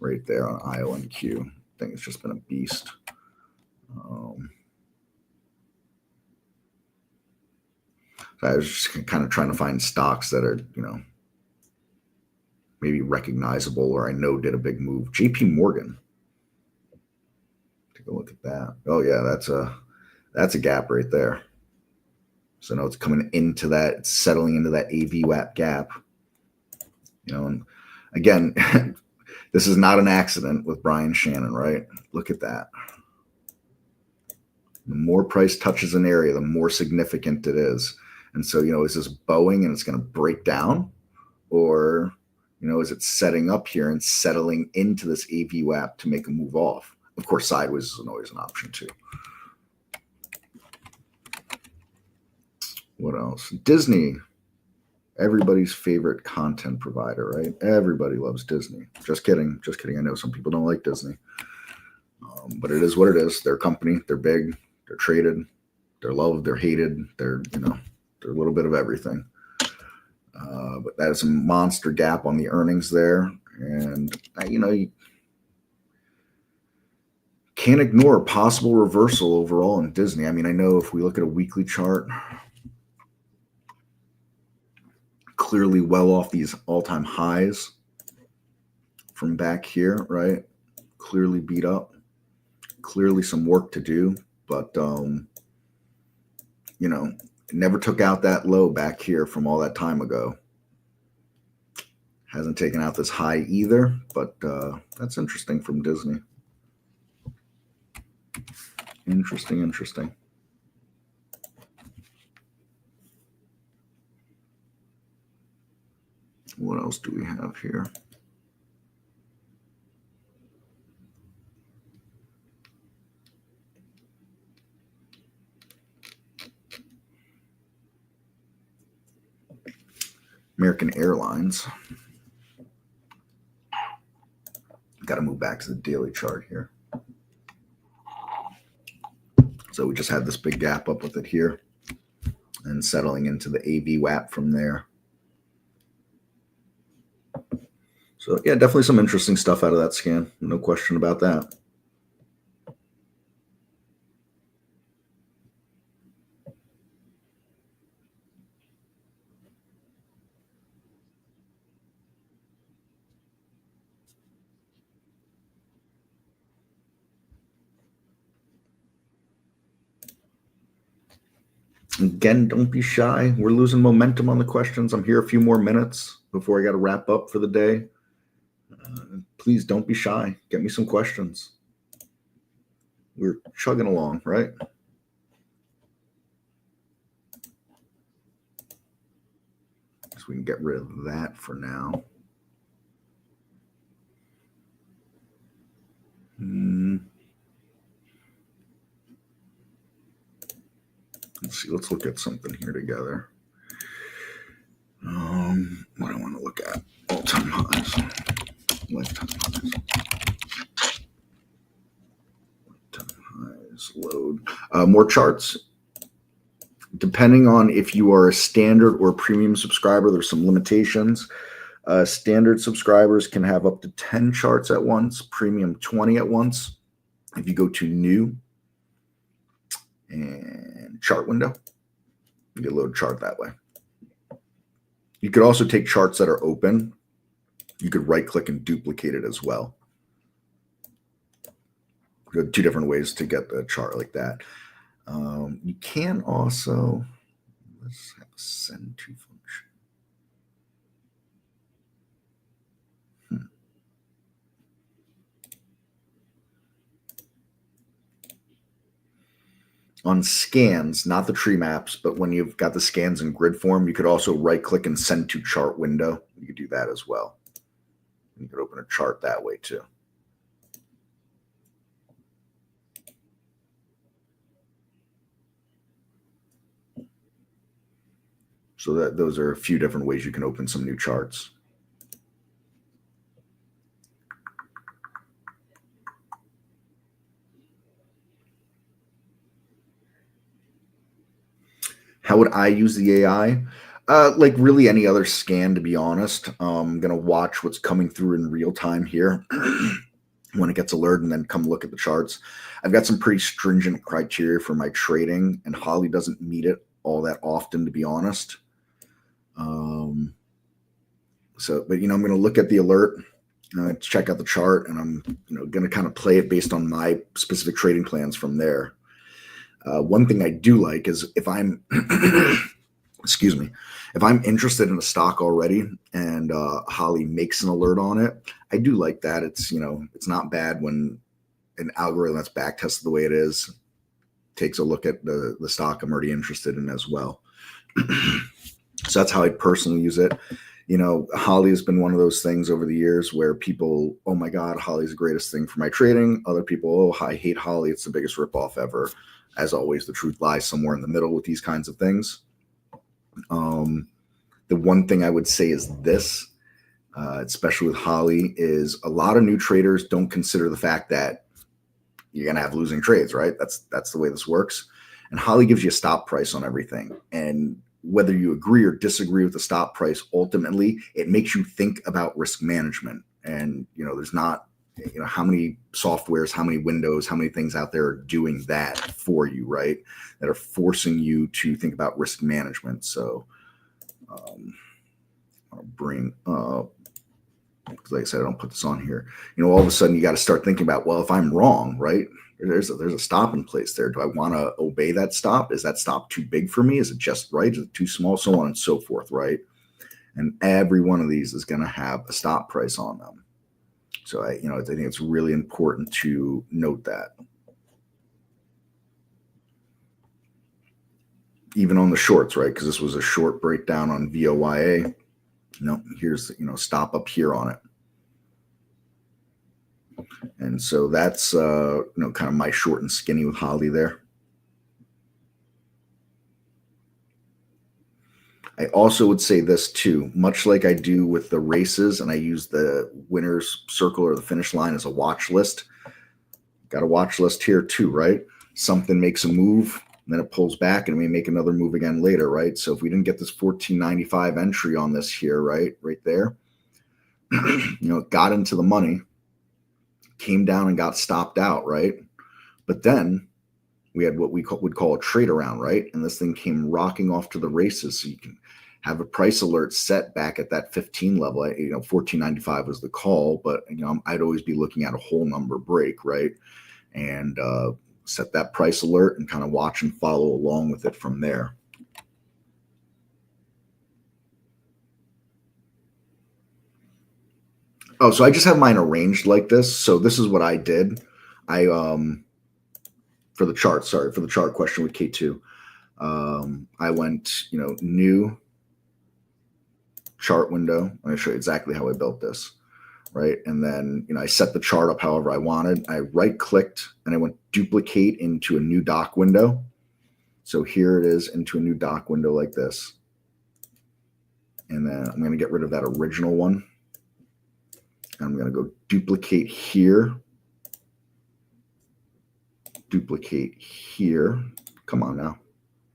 Speaker 1: right there on IONQ. I think it's just been a beast. So I was just kind of trying to find stocks that are, maybe recognizable or I know did a big move. JP Morgan. Take a look at that. Oh yeah, that's a gap right there. So now it's coming into that, it's settling into that AVWAP gap. And again, this is not an accident with Brian Shannon, right? Look at that. The more price touches an area, the more significant it is. And so, is this bowing and it's going to break down? Or, is it setting up here and settling into this AVWAP to make a move off? Of course, sideways is always an option too. What else? Disney, everybody's favorite content provider, right? Everybody loves Disney. Just kidding. Just kidding. I know some people don't like Disney. But it is what it is. They're a company. They're big. They're traded. They're loved. They're hated. They're, they're a little bit of everything. But that is a monster gap on the earnings there. And, you can't ignore a possible reversal overall in Disney. I mean, I know if we look at a weekly chart, clearly well off these all-time highs from back here, right? Clearly beat up. Clearly some work to do. But, it never took out that low back here from all that time ago. Hasn't taken out this high either, but that's interesting from Disney. Interesting. What else do we have here? American Airlines. Got to move back to the daily chart here. So we just had this big gap up with it here and settling into the AVWAP from there. So yeah, definitely some interesting stuff out of that scan. No question about that. Again, don't be shy. We're losing momentum on the questions. I'm here a few more minutes before I got to wrap up for the day. Please don't be shy. Get me some questions. We're chugging along, right? So we can get rid of that for now. Let's see. Let's look at something here together. What I want to look at: all-time highs, lifetime highs, lifetime highs. Load more charts. Depending on if you are a standard or premium subscriber, there's some limitations. Standard subscribers can have up to 10 charts at once, premium 20 at once. If you go to new and chart window, you can load a chart that way. You could also take charts that are open. You could right click and duplicate it as well. Two different ways to get the chart like that. You can also, let's have a send to function. On scans, not the tree maps, but when you've got the scans in grid form, you could also right click and send to chart window. You could do that as well. You could open a chart that way too. So those are a few different ways you can open some new charts. How would I use the AI? Like really any other scan, to be honest. I'm going to watch what's coming through in real time here when it gets alerted and then come look at the charts. I've got some pretty stringent criteria for my trading, and Holly doesn't meet it all that often, to be honest. But I'm going to look at the alert, check out the chart, and I'm going to kind of play it based on my specific trading plans from there. One thing I do like is if I'm, excuse me, if I'm interested in a stock already and Holly makes an alert on it, I do like that. It's, it's not bad when an algorithm that's back tested the way it is takes a look at the stock I'm already interested in as well. So that's how I personally use it. Holly has been one of those things over the years where people, oh my God, Holly's the greatest thing for my trading. Other people, oh, I hate Holly. It's the biggest ripoff ever. As always, the truth lies somewhere in the middle with these kinds of things. The one thing I would say is this, especially with Holly, is a lot of new traders don't consider the fact that you're going to have losing trades, right? That's the way this works. And Holly gives you a stop price on everything. And whether you agree or disagree with the stop price, ultimately, it makes you think about risk management. And, there's not, how many softwares, how many windows, how many things out there are doing that for you, right? That are forcing you to think about risk management. So I'll bring up, because like I said, I don't put this on here. All of a sudden you got to start thinking about, well, if I'm wrong, right? There's a stop in place there. Do I want to obey that stop? Is that stop too big for me? Is it just right? Is it too small? So on and so forth, right? And every one of these is going to have a stop price on them. So I think it's really important to note that. Even on the shorts, right? Because this was a short breakdown on VOYA. Here's stop up here on it. And so that's kind of my short and skinny with Holly there. I also would say this too, much like I do with the races, and I use the winner's circle or the finish line as a watch list. Got a watch list here too, right? Something makes a move, and then it pulls back, and we make another move again later, right? So if we didn't get this 14.95 entry on this here, right there, it got into the money, came down and got stopped out, right? But then we had what we would call a trade around, right? And this thing came rocking off to the races. So you can have a price alert set back at that 15 level. 14.95 was the call, but I'd always be looking at a whole number break, right? And set that price alert and kind of watch and follow along with it from there. Oh, so I just have mine arranged like this. So this is what I did. I for the chart, sorry, for the chart question with K2. I went, new chart window. I'm going to show you exactly how I built this, right? And then, I set the chart up however I wanted. I right clicked and I went duplicate into a new doc window. So here it is into a new doc window like this. And then I'm going to get rid of that original one. I'm going to go duplicate here. Duplicate here. Come on now.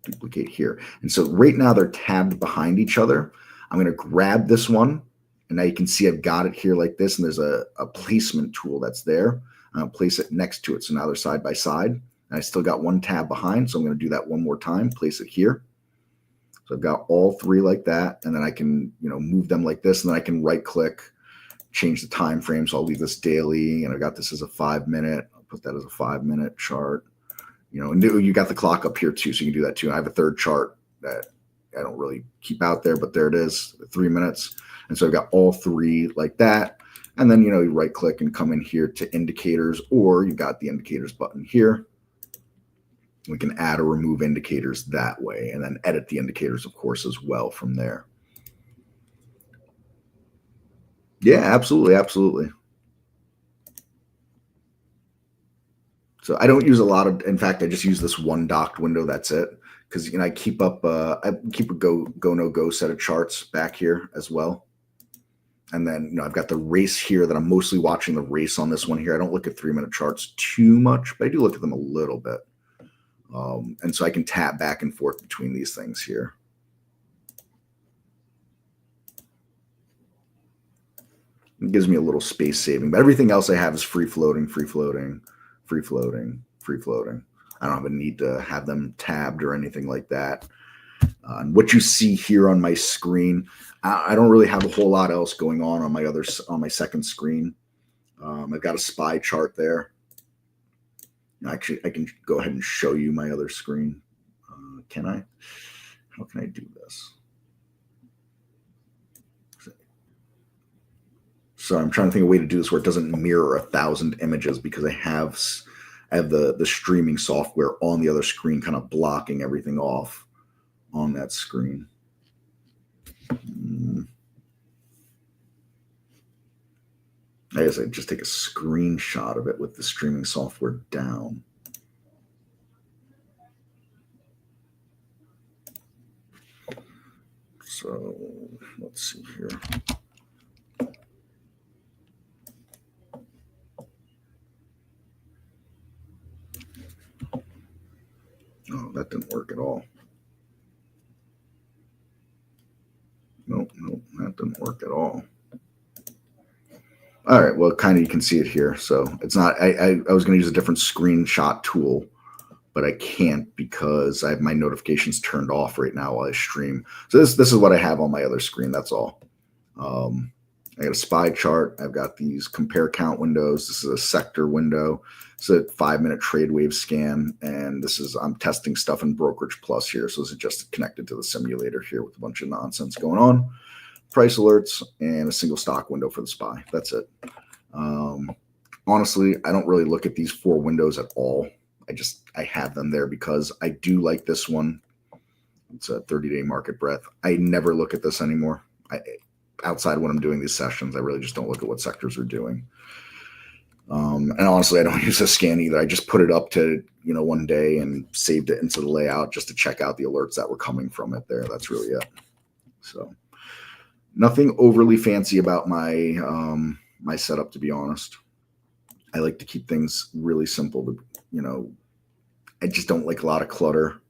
Speaker 1: Duplicate here. And so right now they're tabbed behind each other. I'm going to grab this one. And now you can see I've got it here like this. And there's a placement tool that's there. I'm going to place it next to it. So now they're side by side. And I still got one tab behind. So I'm going to do that one more time. Place it here. So I've got all three like that. And then I can, move them like this. And then I can right click, change the time frame. So I'll leave this daily. And I got this as a 5-minute. I'll put that as a 5-minute chart. And you got the clock up here too. So you can do that too. I have a third chart that I don't really keep out there, but there it is, 3 minutes. And so I've got all three like that. And then, you right click and come in here to indicators, or you got the indicators button here. We can add or remove indicators that way, and then edit the indicators, of course, as well from there. Yeah, absolutely. Absolutely. So I don't use a lot of, in fact, I just use this one docked window. That's it. Because, I keep a go, no go set of charts back here as well. And then, I've got the race here that I'm mostly watching the race on this one here. I don't look at 3-minute charts too much, but I do look at them a little bit. And so I can tap back and forth between these things here. It gives me a little space saving, but everything else I have is free floating, free floating, free floating, free floating. I don't have a need to have them tabbed or anything like that. And what you see here on my screen, I don't really have a whole lot else going on my second screen. I've got a SPY chart there. Actually, I can go ahead and show you my other screen. Can I? How can I do this? So I'm trying to think of a way to do this where it doesn't mirror 1,000 images, because I have the streaming software on the other screen kind of blocking everything off on that screen. I guess I'd just take a screenshot of it with the streaming software down. So let's see here. Oh, that didn't work at all. Nope, that didn't work at all. All right, well, kind of you can see it here. So it's not, I was going to use a different screenshot tool, but I can't because I have my notifications turned off right now while I stream. So this is what I have on my other screen. That's all. I got a SPY chart. I've got these compare count windows. This is a sector window. It's a 5-minute trade wave scan. And I'm testing stuff in Brokerage Plus here. So this is just connected to the simulator here with a bunch of nonsense going on. Price alerts and a single stock window for the SPY. That's it. Honestly, I don't really look at these 4 windows at all. I have them there because I do like this one. It's a 30-day market breadth. I never look at this anymore. Outside of when I'm doing these sessions, I really just don't look at what sectors are doing. And honestly, I don't use a scan either. I just put it up to, one day and saved it into the layout just to check out the alerts that were coming from it there. That's really it. So nothing overly fancy about my my setup, to be honest. I like to keep things really simple. I just don't like a lot of clutter.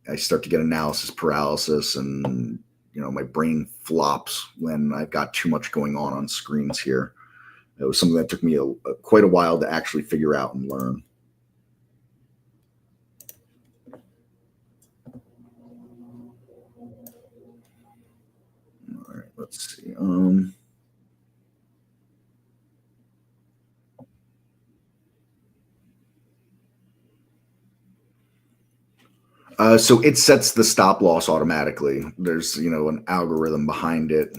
Speaker 1: I start to get analysis paralysis, and my brain flops when I've got too much going on screens here. It was something that took me quite a while to actually figure out and learn. All right, let's see. So it sets the stop loss automatically. There's, an algorithm behind it.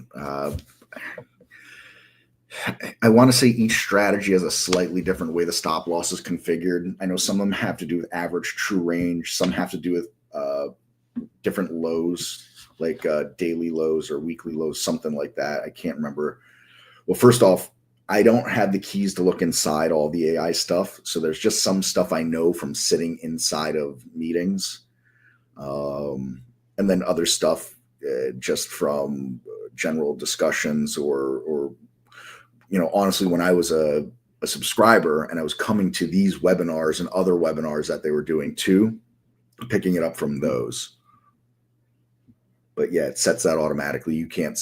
Speaker 1: I want to say each strategy has a slightly different way the stop loss is configured. I know some of them have to do with average true range. Some have to do with different lows, like daily lows or weekly lows, something like that. I can't remember. Well, first off, I don't have the keys to look inside all the AI stuff. So there's just some stuff I know from sitting inside of meetings. And then other stuff just from general discussions or honestly, when I was a subscriber and I was coming to these webinars and other webinars that they were doing too, picking it up from those. But yeah, it sets that automatically. You can't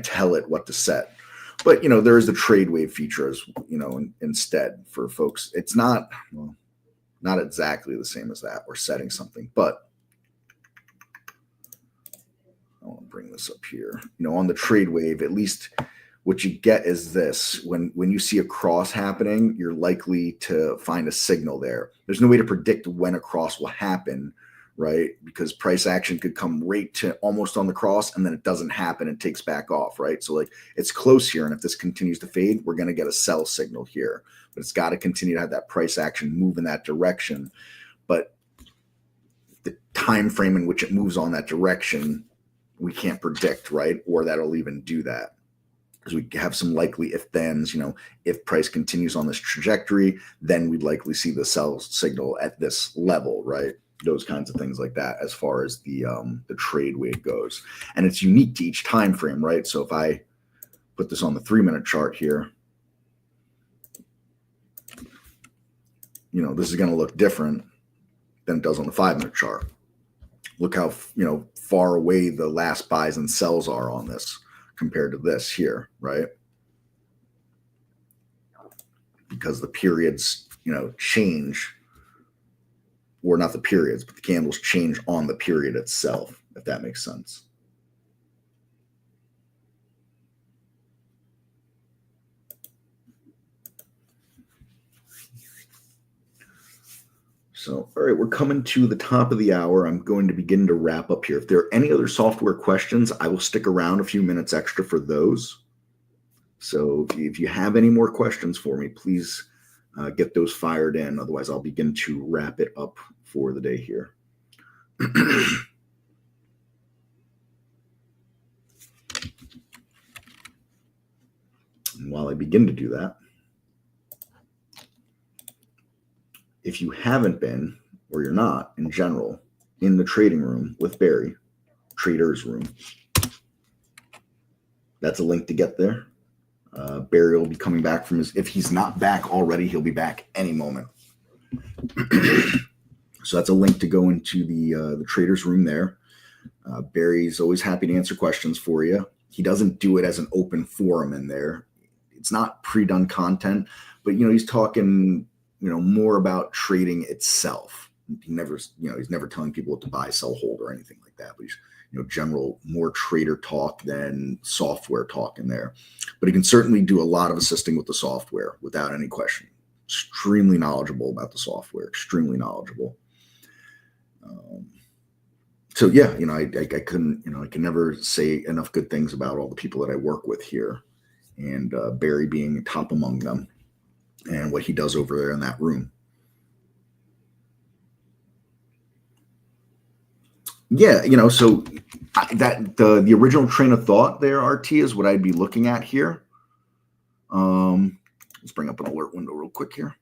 Speaker 1: tell it what to set. But there is the trade wave feature as instead for folks. It's not exactly the same as that. We're setting something, but I want to bring this up here. On the trade wave, at least what you get is this: when you see a cross happening, you're likely to find a signal there. There's no way to predict when a cross will happen, right? Because price action could come right to almost on the cross and then it doesn't happen and takes back off, right? So like it's close here. And if this continues to fade, we're going to get a sell signal here, but it's got to continue to have that price action move in that direction. But the time frame in which it moves on that direction, we can't predict, right? Or that'll even do that. Because we have some likely if-thens, if price continues on this trajectory, then we'd likely see the sell signal at this level, right? Those kinds of things like that as far as the trade wave goes. And it's unique to each time frame, right? So if I put this on the 3-minute chart here, this is going to look different than it does on the 5-minute chart. Look how, far away the last buys and sells are on this compared to this here, right? Because the periods, change, or not the periods, but the candles change on the period itself, if that makes sense. So, all right, we're coming to the top of the hour. I'm going to begin to wrap up here. If there are any other software questions, I will stick around a few minutes extra for those. So if you have any more questions for me, please get those fired in. Otherwise, I'll begin to wrap it up for the day here. And while I begin to do that, if you haven't been, or you're not in general, in the trading room with Barry, Traders Room, that's a link to get there. Barry will be coming back from if he's not back already, he'll be back any moment. So that's a link to go into the Traders Room there. Barry's always happy to answer questions for you. He doesn't do it as an open forum in there. It's not pre-done content, but he's talking more about trading itself. He's never telling people what to buy, sell, hold, or anything like that. But he's general, more trader talk than software talk in there. But he can certainly do a lot of assisting with the software without any question. Extremely knowledgeable about the software, extremely knowledgeable. So yeah, I couldn't, I can never say enough good things about all the people that I work with here, and Barry being top among them, and what he does over there in that room. Yeah, so that the original train of thought there, RT, is what I'd be looking at here. Let's bring up an alert window real quick here.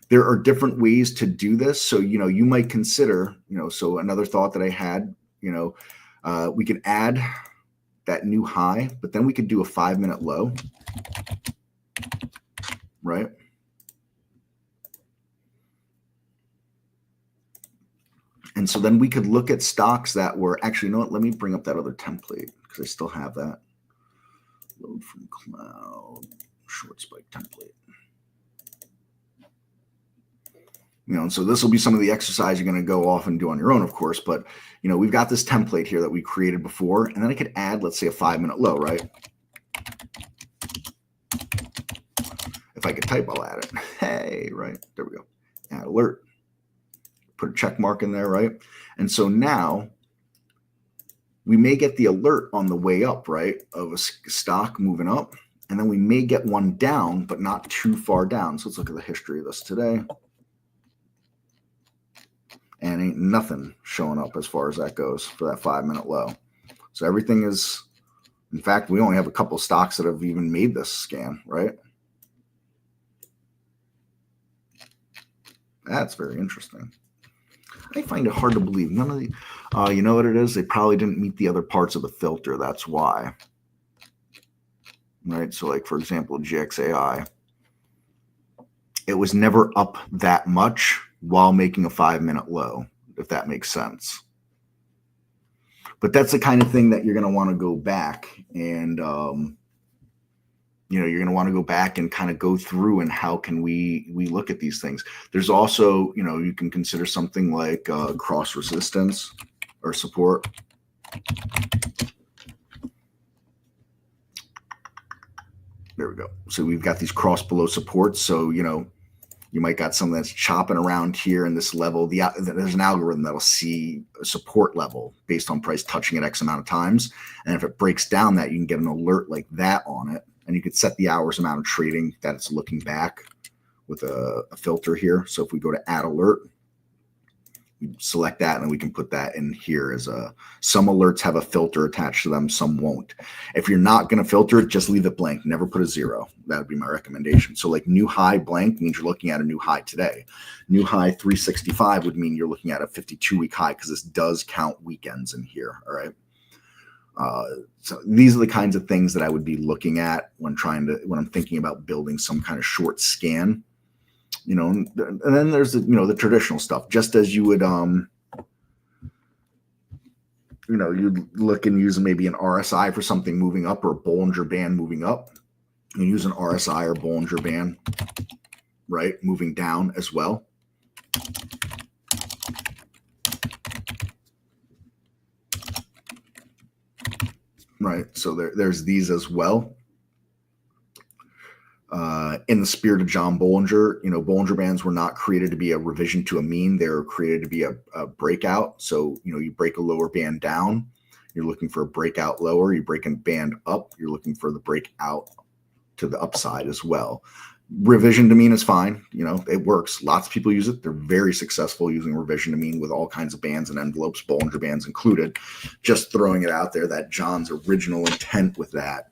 Speaker 1: There are different ways to do this. So, you might consider, so another thought that I had, we could add that new high, but then we could do a 5-minute low, right? And so then we could look at stocks that were actually, let me bring up that other template because I still have that. Load from cloud, short spike template. And so this will be some of the exercise you're going to go off and do on your own, of course. But, we've got this template here that we created before. And then I could add, let's say, a 5-minute low, right? If I could type, I'll add it. Hey, right. There we go. Add alert. Put a check mark in there, right? And so now we may get the alert on the way up, right, of a stock moving up, and then we may get one down, but not too far down. So let's look at the history of this today. And ain't nothing showing up as far as that goes for that 5-minute low. So everything is, in fact, we only have a couple stocks that have even made this scan, right? That's very interesting. I find it hard to believe. None of the, you know what it is? They probably didn't meet the other parts of the filter. That's why. Right? So like, for example, GXAI, it was never up that much while making a 5-minute low, if that makes sense. But that's the kind of thing that you're going to want to go back and, you're going to want to go back and kind of go through and how can we look at these things. There's also, you can consider something like cross resistance or support. There we go. So we've got these cross below supports. So, you might got something that's chopping around here in this level. There's an algorithm that'll see a support level based on price touching it X amount of times. And if it breaks down that, you can get an alert like that on it. And you could set the hours amount of trading that it's looking back with a filter here. So if we go to add alert, we select that, and then we can put that in here as some alerts have a filter attached to them, some won't. If you're not going to filter it, just leave it blank. Never put a 0. That would be my recommendation. So like new high blank means you're looking at a new high today. New high 365 would mean you're looking at a 52-week high, because this does count weekends in here. All right. So these are the kinds of things that I would be looking at when I'm thinking about building some kind of short scan. And then there's the traditional stuff, just as you would you'd look and use maybe an RSI for something moving up, or a Bollinger Band moving up. You use an RSI or Bollinger Band, right, moving down as well. Right, so there's these as well. In the spirit of John Bollinger, Bollinger Bands were not created to be a revision to a mean. They were created to be a breakout. So, you break a lower band down, you're looking for a breakout lower. You break a band up, you're looking for the breakout to the upside as well. Revision to mean is fine. It works. Lots of people use it. They're very successful using revision to mean with all kinds of bands and envelopes, Bollinger Bands included. Just throwing it out there that John's original intent with that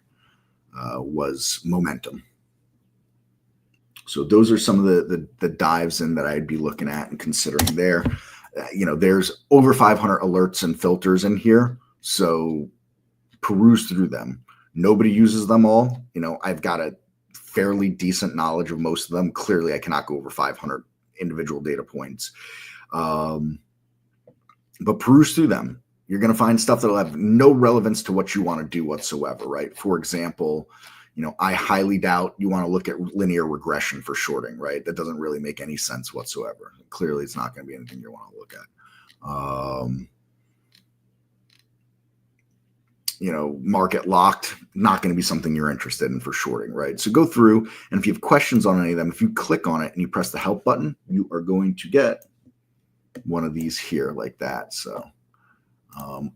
Speaker 1: was momentum. So those are some of the dives in that I'd be looking at and considering there. There's over 500 alerts and filters in here. So peruse through them. Nobody uses them all. I've got a fairly decent knowledge of most of them. Clearly, I cannot go over 500 individual data points. But peruse through them. You're going to find stuff that will have no relevance to what you want to do whatsoever, right? For example, I highly doubt you want to look at linear regression for shorting, right? That doesn't really make any sense whatsoever. Clearly, it's not going to be anything you want to look at. Market locked, not going to be something you're interested in for shorting, right? So go through, and if you have questions on any of them, if you click on it and you press the help button, you are going to get one of these here like that. So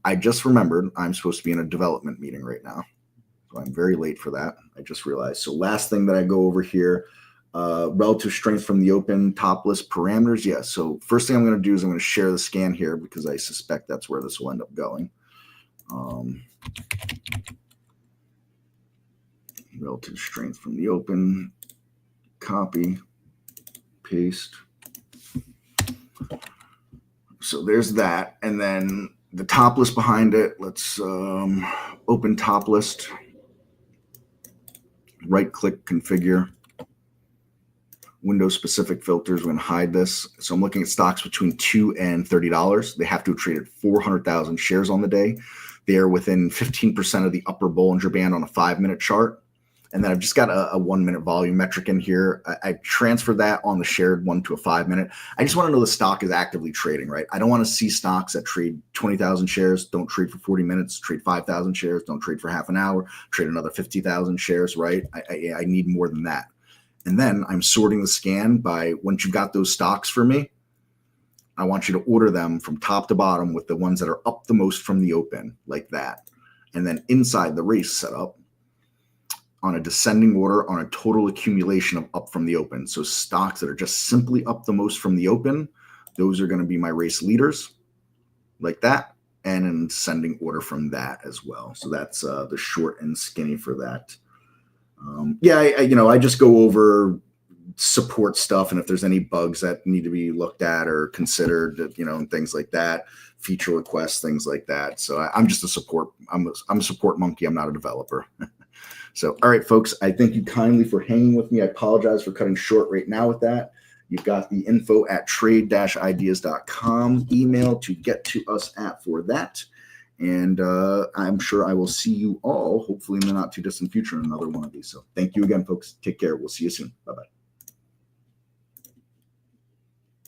Speaker 1: I just remembered I'm supposed to be in a development meeting right now. So I'm very late for that. I just realized. So last thing that I go over here, relative strength from the open, topless parameters. Yeah. So first thing I'm going to do is I'm going to share the scan here, because I suspect that's where this will end up going. Relative strength from the open, copy, paste. So there's that. And then the top list behind it, let's open top list. Right click, configure. Windows specific filters. We're going to hide this. So I'm looking at stocks between $2 and $30. They have to have traded 400,000 shares on the day. They are within 15% of the upper Bollinger Band on a 5-minute chart. And then I've just got a 1-minute volume metric in here. I transferred that on the shared one to a 5-minute. I just want to know the stock is actively trading, right? I don't want to see stocks that trade 20,000 shares, don't trade for 40 minutes, trade 5,000 shares, don't trade for half an hour, trade another 50,000 shares, right? I need more than that. And then I'm sorting the scan by, once you've got those stocks for me, I want you to order them from top to bottom with the ones that are up the most from the open, like that. And then inside the race setup, on a descending order, on a total accumulation of up from the open. So stocks that are just simply up the most from the open, those are going to be my race leaders, like that, and in descending order from that as well. So that's the short and skinny for that. I just go over support stuff, and if there's any bugs that need to be looked at or considered, and things like that, feature requests, things like that. So I'm just a support. I'm a support monkey. I'm not a developer. So, all right, folks, I thank you kindly for hanging with me. I apologize for cutting short right now with that. You've got the info at trade-ideas.com email to get to us at for that. And I'm sure I will see you all, hopefully in the not too distant future, in another one of these. So thank you again, folks. Take care. We'll see you soon. Bye-bye.